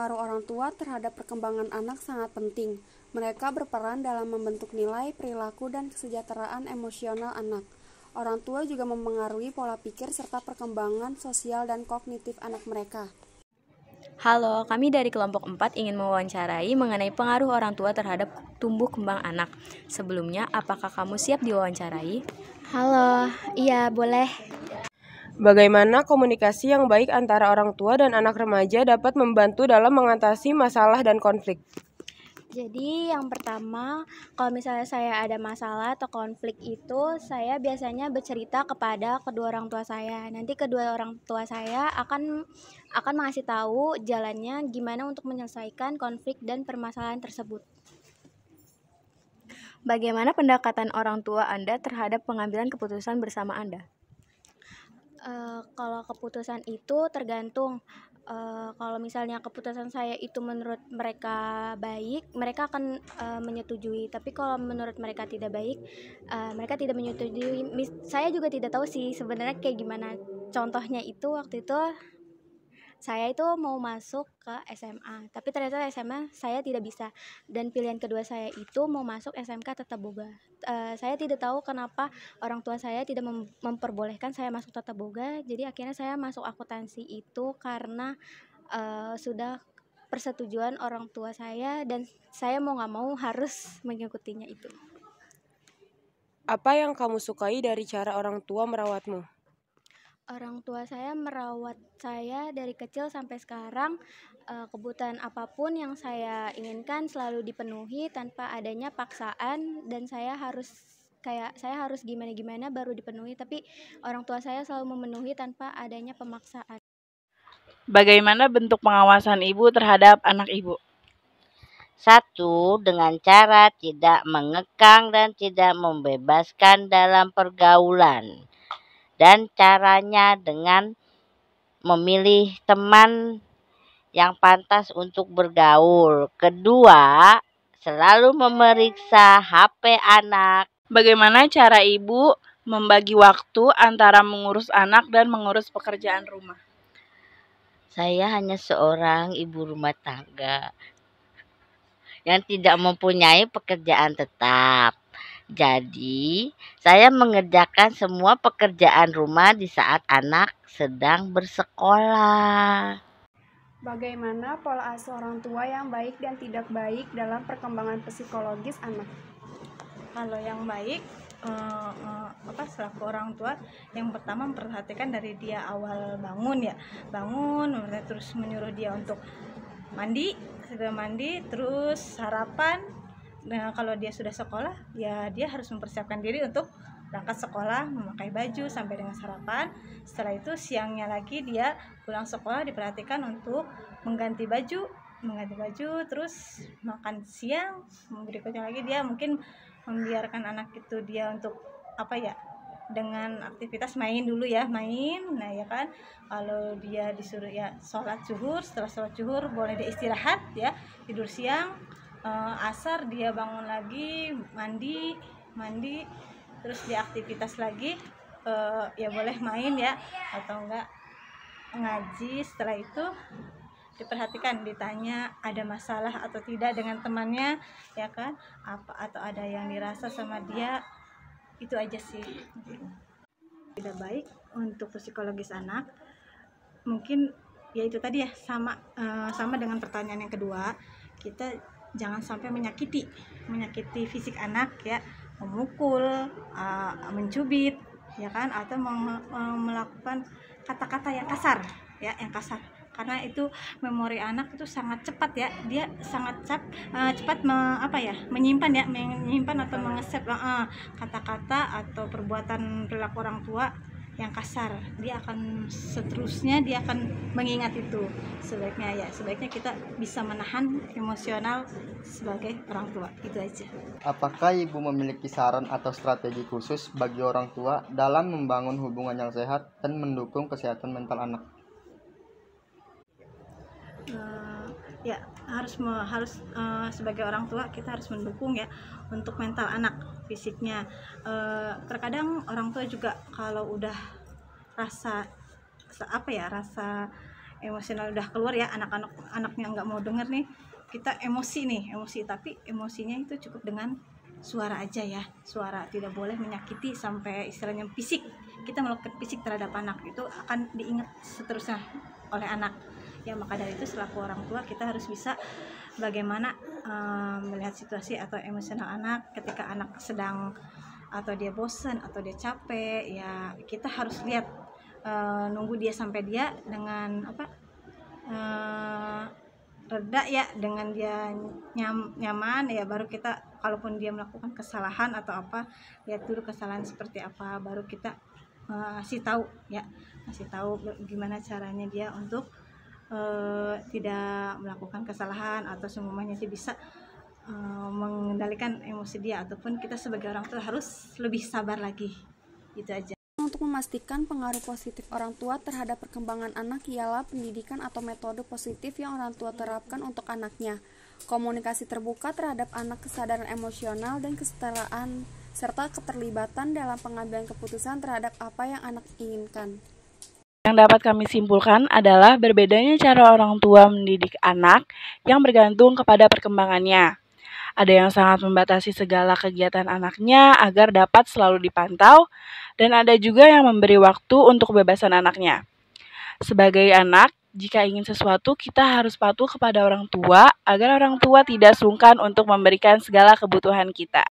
pengaruh orang tua terhadap perkembangan anak sangat penting. Mereka berperan dalam membentuk nilai, perilaku, dan kesejahteraan emosional anak. Orang tua juga memengaruhi pola pikir serta perkembangan sosial dan kognitif anak mereka. Halo, kami dari kelompok 4 ingin mewawancarai mengenai pengaruh orang tua terhadap tumbuh kembang anak. Sebelumnya, apakah kamu siap diwawancarai? Halo, iya boleh. Bagaimana komunikasi yang baik antara orang tua dan anak remaja dapat membantu dalam mengatasi masalah dan konflik? Jadi yang pertama, kalau misalnya saya ada masalah atau konflik itu, saya biasanya bercerita kepada kedua orang tua saya. Nanti kedua orang tua saya akan mengasih tahu jalannya gimana untuk menyelesaikan konflik dan permasalahan tersebut. Bagaimana pendekatan orang tua Anda terhadap pengambilan keputusan bersama Anda? Kalau keputusan itu tergantung. Kalau misalnya keputusan saya itu menurut mereka baik, mereka akan menyetujui. Tapi kalau menurut mereka tidak baik, mereka tidak menyetujui. Saya juga tidak tahu sih sebenarnya kayak gimana. Contohnya itu waktu itu saya itu mau masuk ke SMA, tapi ternyata SMA saya tidak bisa. Dan pilihan kedua saya itu mau masuk SMK Tata Boga. Saya tidak tahu kenapa orang tua saya tidak memperbolehkan saya masuk Tata Boga. Jadi akhirnya saya masuk akuntansi itu karena sudah persetujuan orang tua saya, dan saya mau nggak mau harus mengikutinya itu. Apa yang kamu sukai dari cara orang tua merawatmu? Orang tua saya merawat saya dari kecil sampai sekarang. Kebutuhan apapun yang saya inginkan selalu dipenuhi tanpa adanya paksaan, dan saya harus gimana-gimana baru dipenuhi, tapi orang tua saya selalu memenuhi tanpa adanya pemaksaan. Bagaimana bentuk pengawasan ibu terhadap anak ibu? 1. Dengan cara tidak mengekang dan tidak membebaskan dalam pergaulan. Dan caranya dengan memilih teman yang pantas untuk bergaul. Kedua, selalu memeriksa HP anak. Bagaimana cara ibu membagi waktu antara mengurus anak dan mengurus pekerjaan rumah? Saya hanya seorang ibu rumah tangga yang tidak mempunyai pekerjaan tetap. Jadi, saya mengerjakan semua pekerjaan rumah di saat anak sedang bersekolah. Bagaimana pola asuh orang tua yang baik dan tidak baik dalam perkembangan psikologis anak? Kalau yang baik, selaku orang tua, yang pertama memperhatikan dari dia awal bangun, terus menyuruh dia untuk segera mandi, terus sarapan. Nah, kalau dia sudah sekolah, ya dia harus mempersiapkan diri untuk berangkat sekolah, memakai baju sampai dengan sarapan. Setelah itu siangnya lagi dia pulang sekolah, diperhatikan untuk mengganti baju, terus makan siang. Berikutnya lagi dia mungkin membiarkan anak itu dia untuk dengan aktivitas main dulu main. Nah ya kan, kalau dia disuruh sholat zuhur, setelah sholat zuhur boleh dia istirahat tidur siang. Asar dia bangun lagi, mandi, terus dia aktivitas lagi, boleh main atau enggak ngaji. Setelah itu diperhatikan, ditanya ada masalah atau tidak dengan temannya atau ada yang dirasa sama dia. Itu aja sih. Tidak baik untuk psikologis anak, mungkin itu tadi sama dengan pertanyaan yang kedua. Kita jangan sampai menyakiti fisik anak memukul, mencubit atau melakukan kata-kata yang kasar karena itu memori anak itu sangat cepat dia sangat cepat menyimpan atau mengesep kata-kata atau perbuatan perilaku orang tua yang kasar. Dia akan seterusnya dia akan mengingat itu. Sebaiknya kita bisa menahan emosional sebagai orang tua. Itu aja. Apakah ibu memiliki saran atau strategi khusus bagi orang tua dalam membangun hubungan yang sehat dan mendukung kesehatan mental anak? Harus sebagai orang tua kita harus mendukung untuk mental anak, fisiknya. Terkadang orang tua juga kalau udah rasa emosional udah keluar ya, anaknya nggak mau denger nih, kita emosi, tapi emosinya itu cukup dengan suara aja ya, suara, tidak boleh menyakiti sampai istilahnya fisik. Kita melakukan fisik terhadap anak itu akan diingat seterusnya oleh anak ya. Maka dari itu selaku orang tua kita harus bisa bagaimana melihat situasi atau emosional anak ketika anak sedang atau dia bosan atau dia capek ya, kita harus lihat, nunggu dia sampai dia dengan reda ya, dengan dia nyaman ya, baru kita, kalaupun dia melakukan kesalahan atau apa, lihat dulu kesalahan seperti apa, baru kita kasih tahu gimana caranya dia untuk tidak melakukan kesalahan atau semuanya sih bisa mengendalikan emosi dia, ataupun kita sebagai orang tua harus lebih sabar lagi. Itu aja. Untuk memastikan pengaruh positif orang tua terhadap perkembangan anak ialah pendidikan atau metode positif yang orang tua terapkan untuk anaknya, komunikasi terbuka terhadap anak, kesadaran emosional dan kesetaraan, serta keterlibatan dalam pengambilan keputusan terhadap apa yang anak inginkan. Yang dapat kami simpulkan adalah berbedanya cara orang tua mendidik anak yang bergantung kepada perkembangannya. Ada yang sangat membatasi segala kegiatan anaknya agar dapat selalu dipantau, dan ada juga yang memberi waktu untuk kebebasan anaknya. Sebagai anak, jika ingin sesuatu, kita harus patuh kepada orang tua agar orang tua tidak sungkan untuk memberikan segala kebutuhan kita.